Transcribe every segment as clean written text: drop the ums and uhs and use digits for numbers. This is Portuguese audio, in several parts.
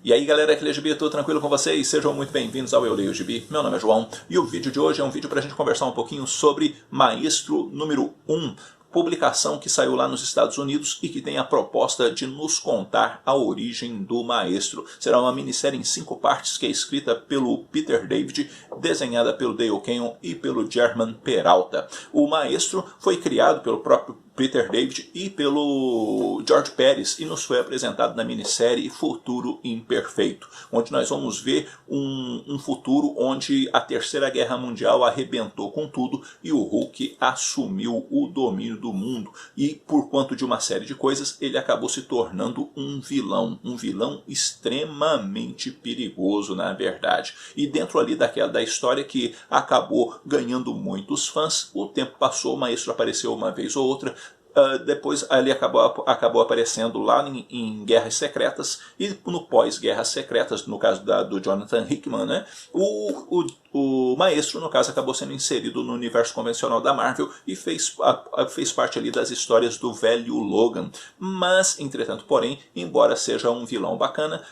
E aí galera, aqui é GB, tudo tranquilo com vocês? Sejam muito bem-vindos ao Eu Leio GB, meu nome é João e o vídeo de hoje é um vídeo para a gente conversar um pouquinho sobre Maestro número 1, publicação que saiu lá nos Estados Unidos e que tem a proposta de nos contar a origem do Maestro. Será uma minissérie em 5 partes que é escrita pelo Peter David, desenhada pelo Dale Kenyon e pelo Germán Peralta. O Maestro foi criado pelo próprio Peter David e pelo George Pérez e nos foi apresentado na minissérie Futuro Imperfeito, onde nós vamos ver um futuro onde a Terceira Guerra Mundial arrebentou com tudo e o Hulk assumiu o domínio do mundo e por conta de uma série de coisas ele acabou se tornando um vilão extremamente perigoso na verdade. E dentro ali da história que acabou ganhando muitos fãs, o tempo passou, o Maestro apareceu uma vez ou outra. Depois ele acabou aparecendo lá em Guerras Secretas e no pós-Guerras Secretas, no caso do Jonathan Hickman, né? O Maestro, no caso, acabou sendo inserido no universo convencional da Marvel e fez parte ali das histórias do velho Logan. Mas, entretanto, porém, embora seja um vilão bacana,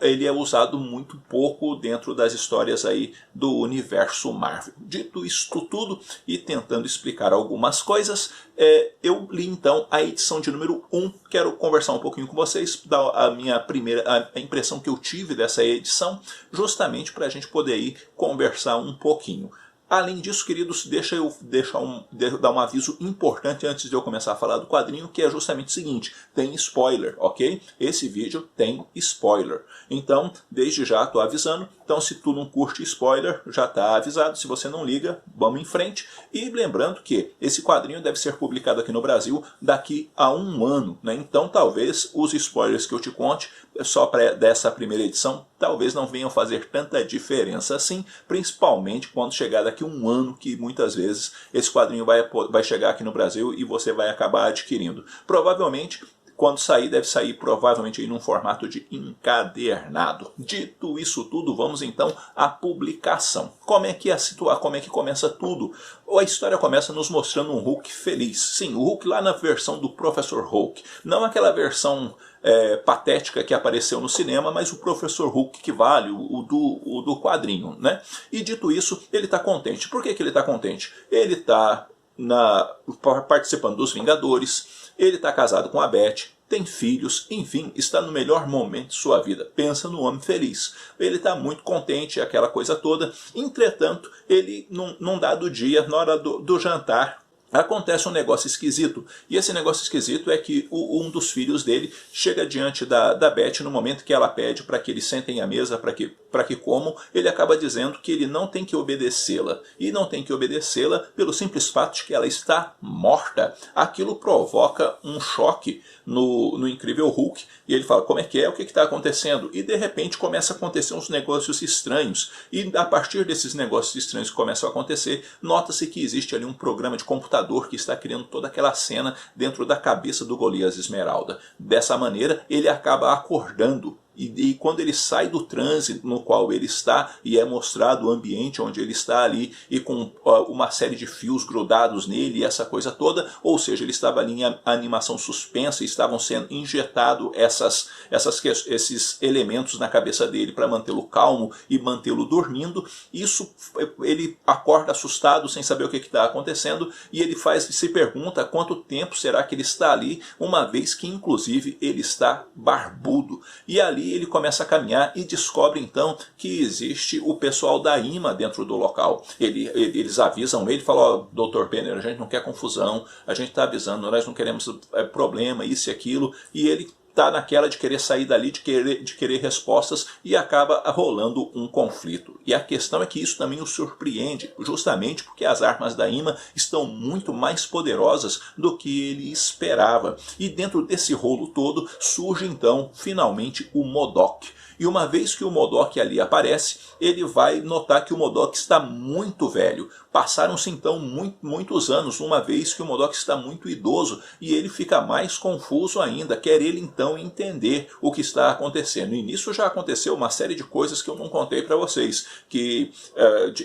ele é usado muito pouco dentro das histórias aí do universo Marvel. Dito isto tudo e tentando explicar algumas coisas, eu li então a edição de número 1, quero conversar um pouquinho com vocês, dar a impressão que eu tive dessa edição, justamente para a gente poder ir conversar um pouquinho. Além disso, queridos, deixa eu dar um aviso importante antes de eu começar a falar do quadrinho, que é justamente o seguinte: tem spoiler, ok? Esse vídeo tem spoiler. Então, desde já estou avisando. Então, se tu não curte spoiler, já está avisado. Se você não liga, vamos em frente. E lembrando que esse quadrinho deve ser publicado aqui no Brasil daqui a um ano, né? Então, talvez os spoilers que eu te conte, só dessa primeira edição, talvez não venham fazer tanta diferença assim, principalmente quando chegar daqui a um ano, que muitas vezes esse quadrinho vai chegar aqui no Brasil e você vai acabar adquirindo. Provavelmente, quando sair, deve sair provavelmente em um formato de encadernado. Dito isso tudo, vamos então à publicação. Como é que começa tudo? A história começa nos mostrando um Hulk feliz. Sim, o Hulk lá na versão do Professor Hulk. Não aquela versão patética que apareceu no cinema, mas o Professor Hulk que vale, o do quadrinho, né? E dito isso, ele está contente. Por que ele está contente? Ele está participando dos Vingadores, ele está casado com a Beth, tem filhos, enfim, está no melhor momento de sua vida. Pensa no homem feliz. Ele está muito contente, aquela coisa toda. Entretanto, ele, num dado dia, na hora do jantar, acontece um negócio esquisito. E esse negócio esquisito é que um dos filhos dele chega diante da Beth no momento que ela pede para que eles sentem à mesa, para que comam. Ele acaba dizendo que ele não tem que obedecê-la. E não tem que obedecê-la pelo simples fato de que ela está morta. Aquilo provoca um choque no incrível Hulk. E ele fala: como é que é? O que está acontecendo? E de repente começa a acontecer uns negócios estranhos. E a partir desses negócios estranhos que começam a acontecer, nota-se que existe ali um programa de computador que está criando toda aquela cena dentro da cabeça do Golias Esmeralda. Dessa maneira, ele acaba acordando. E quando ele sai do transe no qual ele está e é mostrado o ambiente onde ele está ali e com uma série de fios grudados nele e essa coisa toda, ou seja, ele estava ali em animação suspensa e estavam sendo injetados esses elementos na cabeça dele para mantê-lo calmo e mantê-lo dormindo. Isso, ele acorda assustado sem saber o que está acontecendo e ele se pergunta quanto tempo será que ele está ali, uma vez que inclusive ele está barbudo. E ali ele começa a caminhar e descobre então que existe o pessoal da IMA dentro do local. Eles avisam ele, falam: ó, Dr. Banner, a gente não quer confusão, a gente está avisando, nós não queremos problema, isso e aquilo. E ele está naquela de querer sair dali, de querer respostas, e acaba rolando um conflito. E a questão é que isso também o surpreende, justamente porque as armas da IMA estão muito mais poderosas do que ele esperava. E dentro desse rolo todo surge então finalmente o MODOK. E uma vez que o MODOK ali aparece, ele vai notar que o MODOK está muito velho. Passaram-se então muitos anos, uma vez que o MODOK está muito idoso, e ele fica mais confuso ainda. Quer ele então não entender o que está acontecendo. E nisso já aconteceu uma série de coisas que eu não contei para vocês, que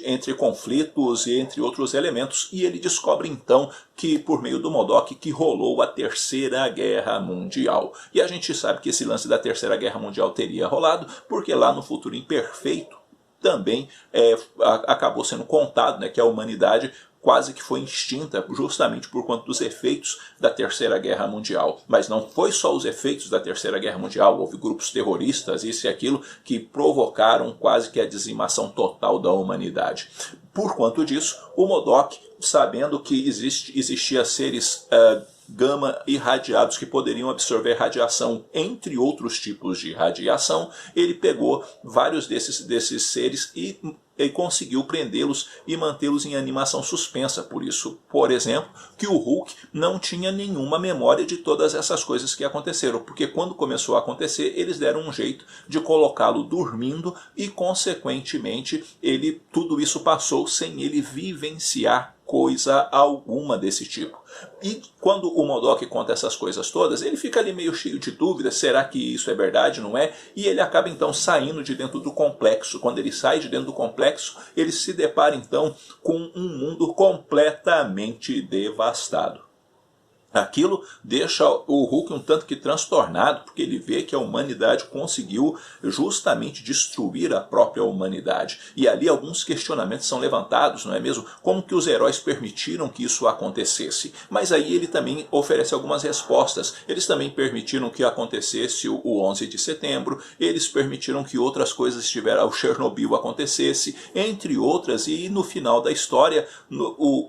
entre conflitos e entre outros elementos, e ele descobre então que por meio do MODOK que rolou a Terceira Guerra Mundial. E a gente sabe que esse lance da Terceira Guerra Mundial teria rolado porque lá no futuro imperfeito também acabou sendo contado, né, que a humanidade quase que foi extinta justamente por conta dos efeitos da Terceira Guerra Mundial. Mas não foi só os efeitos da Terceira Guerra Mundial, houve grupos terroristas, isso e aquilo, que provocaram quase que a dizimação total da humanidade. Por conta disso, o MODOK, sabendo que existia seres gama irradiados que poderiam absorver radiação, entre outros tipos de radiação, ele pegou vários desses seres e conseguiu prendê-los e mantê-los em animação suspensa. Por isso, por exemplo, que o Hulk não tinha nenhuma memória de todas essas coisas que aconteceram, porque quando começou a acontecer, eles deram um jeito de colocá-lo dormindo e, consequentemente, tudo isso passou sem ele vivenciar coisa alguma desse tipo. E quando o MODOK conta essas coisas todas, ele fica ali meio cheio de dúvidas, será que isso é verdade, não é? E ele acaba então saindo de dentro do complexo. Quando ele sai de dentro do complexo, ele se depara então com um mundo completamente devastado. Aquilo deixa o Hulk um tanto que transtornado, porque ele vê que a humanidade conseguiu justamente destruir a própria humanidade. E ali alguns questionamentos são levantados, não é mesmo? Como que os heróis permitiram que isso acontecesse? Mas aí ele também oferece algumas respostas. Eles também permitiram que acontecesse o 11 de setembro, eles permitiram que outras coisas o Chernobyl acontecesse, entre outras, e no final da história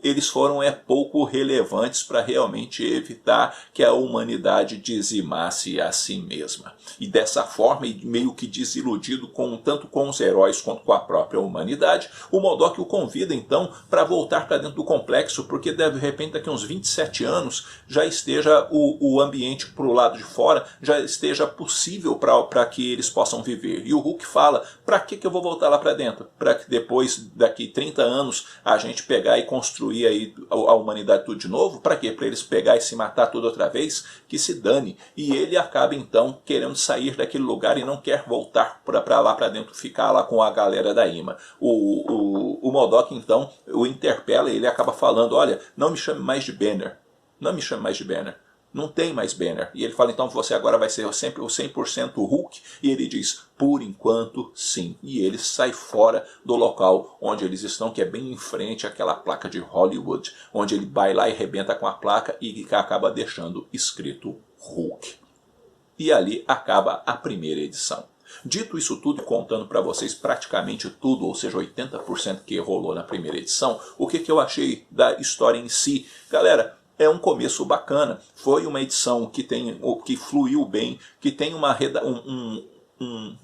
eles foram pouco relevantes para realmente evitar que a humanidade dizimasse a si mesma. E dessa forma, e meio que desiludido tanto com os heróis quanto com a própria humanidade, o MODOK o convida então para voltar para dentro do complexo, porque de repente daqui a uns 27 anos já esteja o ambiente para o lado de fora, já esteja possível para que eles possam viver. E o Hulk fala, para que eu vou voltar lá para dentro? Para que depois, daqui 30 anos, a gente pegar e construir aí a humanidade tudo de novo? Para quê? Para eles pegar e se matar tudo outra vez? Que se dane. E ele acaba então querendo sair daquele lugar e não quer voltar para lá para dentro, ficar lá com a galera da IMA. O MODOK então o interpela e ele acaba falando, olha, não me chame mais de Banner. Não me chame mais de Banner. Não tem mais Banner. E ele fala, então você agora vai ser sempre o 100% Hulk? E ele diz, por enquanto sim. E ele sai fora do local onde eles estão, que é bem em frente àquela placa de Hollywood, onde ele vai lá e rebenta com a placa e acaba deixando escrito Hulk. E ali acaba a primeira edição. Dito isso tudo, contando para vocês praticamente tudo, ou seja, 80% que rolou na primeira edição, o que eu achei da história em si? Galera, é um começo bacana. Foi uma edição que fluiu bem, que tem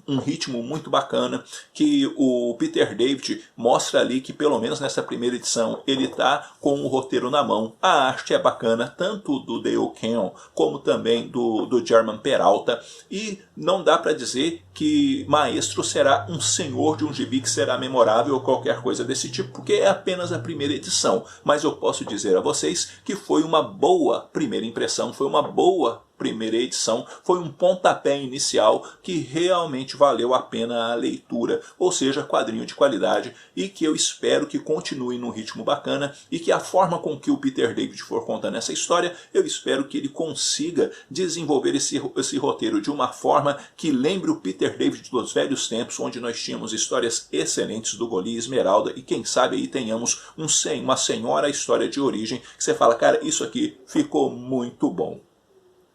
um ritmo muito bacana, que o Peter David mostra ali que pelo menos nessa primeira edição ele está com o roteiro na mão. A arte é bacana, tanto do Dale Cannon como também do German Peralta, e não dá para dizer que Maestro será um senhor de um gibi que será memorável ou qualquer coisa desse tipo, porque é apenas a primeira edição. Mas eu posso dizer a vocês que foi uma boa primeira impressão, foi uma boa primeira edição, foi um pontapé inicial que realmente valeu a pena a leitura, ou seja, quadrinho de qualidade, e que eu espero que continue num ritmo bacana, e que a forma com que o Peter David for contando essa história, eu espero que ele consiga desenvolver esse roteiro de uma forma que lembre o Peter David dos velhos tempos, onde nós tínhamos histórias excelentes do Goli e Esmeralda, e quem sabe aí tenhamos uma senhora história de origem, que você fala, cara, isso aqui ficou muito bom.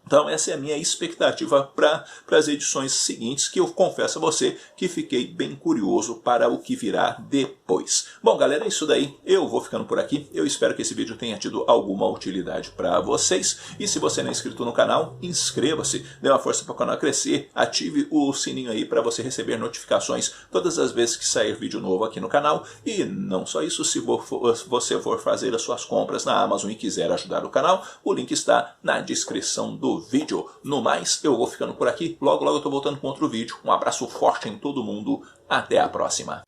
Então essa é a minha expectativa para as edições seguintes, que eu confesso a você que fiquei bem curioso para o que virá depois. Bom galera, é isso daí, eu vou ficando por aqui, eu espero que esse vídeo tenha tido alguma utilidade para vocês, e se você não é inscrito no canal, inscreva-se, dê uma força para o canal crescer, ative o sininho aí para você receber notificações todas as vezes que sair vídeo novo aqui no canal, e não só isso, se você for fazer as suas compras na Amazon e quiser ajudar o canal, o link está na descrição do vídeo. No mais, eu vou ficando por aqui. Logo, logo eu tô voltando com outro vídeo. Um abraço forte em todo mundo. Até a próxima.